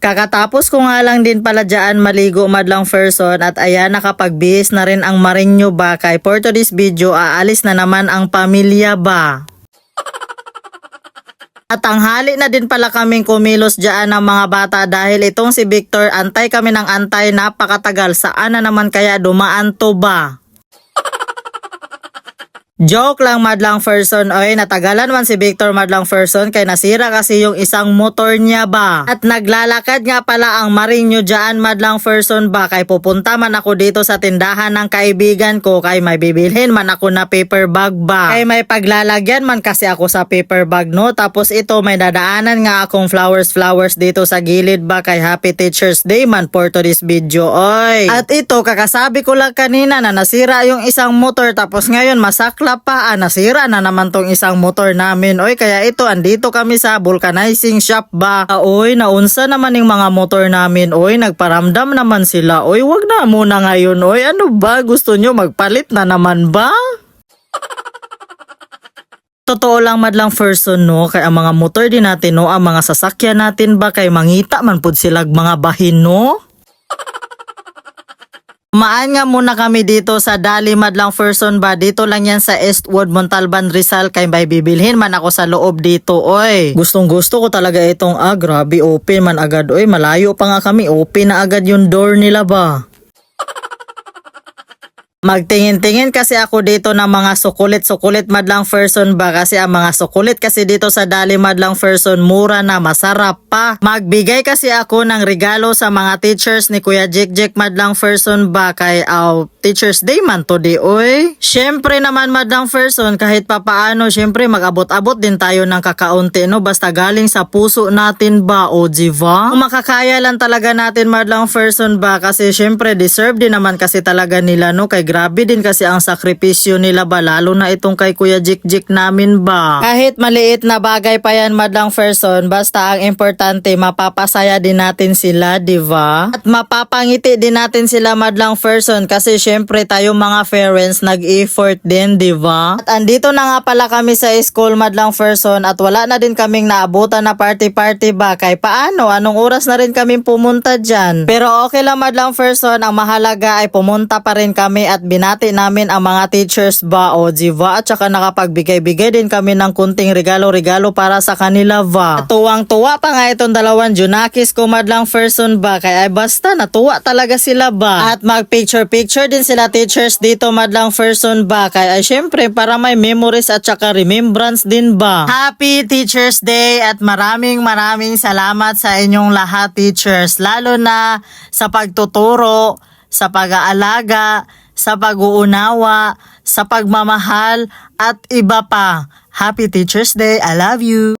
Kakatapos ko nga lang din pala dyan maligo madlang person at ayan nakapagbihis na rin ang Marinyo ba kay for today's video aalis na naman ang pamilya ba. At tanghali na din pala kaming kumilos dyan ng mga bata dahil itong si Victor antay kami ng antay napakatagal, saan na naman kaya dumaan to ba? Joke lang madlang person, oy natagalan man si Victor madlang person kay nasira kasi yung isang motor niya ba. At naglalakad nga pala ang Marinyo dyan madlang person ba kay pupunta man ako dito sa tindahan ng kaibigan ko kay may bibilhin man ako na paper bag ba. Kay may paglalagyan man kasi ako sa paper bag no, tapos ito may dadaanan nga akong flowers dito sa gilid ba kay Happy Teacher's Day man for today's video oy. At ito kakasabi ko lang kanina na nasira yung isang motor tapos ngayon masakla pa nasira na naman tong isang motor namin oy, kaya ito andito kami sa vulcanizing shop ba. Oy naunsa naman yung mga motor namin oy, nagparamdam naman sila oy, wag na muna ngayon oy, ano ba gusto nyo magpalit na naman ba? Totoo lang madlang person no, kay ang mga motor din natin no, ang mga sasakyan natin ba kay mangita man pud silag mga bahin no. Maan nga muna kami dito sa Dali madlang person ba, dito lang yan sa Eastwood, Montalban, Rizal kay may bibilhin man ako sa loob dito oy. Gustong gusto ko talaga itong grabe open man agad oy, malayo pa nga kami open na agad yung door nila ba. Magtingin-tingin kasi ako dito ng mga sukulit madlang person ba kasi ang mga sukulit kasi dito sa Dali madlang person mura na masarap pa. Magbigay kasi ako ng regalo sa mga teachers ni Kuya Jek madlang person ba kay Teacher's Day man to di oy. Syempre naman madlang person kahit papaano syempre mag-abot-abot din tayo ng kakaunti no, basta galing sa puso natin ba o diba? Kung makakaya lang talaga natin madlang person ba kasi syempre deserve din naman kasi talaga nila no, kay grabe din kasi ang sakripisyo nila ba, lalo na itong kay Kuya Jik namin ba. Kahit maliit na bagay pa yan madlang person, basta ang importante mapapasaya din natin sila, diba? At mapapangiti din natin sila madlang person kasi syempre tayo mga parents nag-effort din, diba? At andito na nga pala kami sa school madlang person at wala na din kaming naabutan na party ba, kay paano? Anong oras na rin kaming pumunta dyan? Pero okay lang madlang person, ang mahalaga ay pumunta pa rin kami at binati namin ang mga teachers ba o diba, at saka nakapagbigay-bigay din kami ng kunting regalo para sa kanila ba. At tuwang-tuwa pa nga itong dalawang Junakis ko madlang person ba kaya basta natuwa talaga sila ba. At mag-picture din sila teachers dito madlang person ba kaya syempre para may memories at saka remembrance din ba. Happy Teacher's Day at maraming salamat sa inyong lahat teachers, lalo na sa pagtuturo, sa pag-aalaga, sa pag-uunawa, sa pagmamahal at iba pa. Happy Teacher's Day. I love you.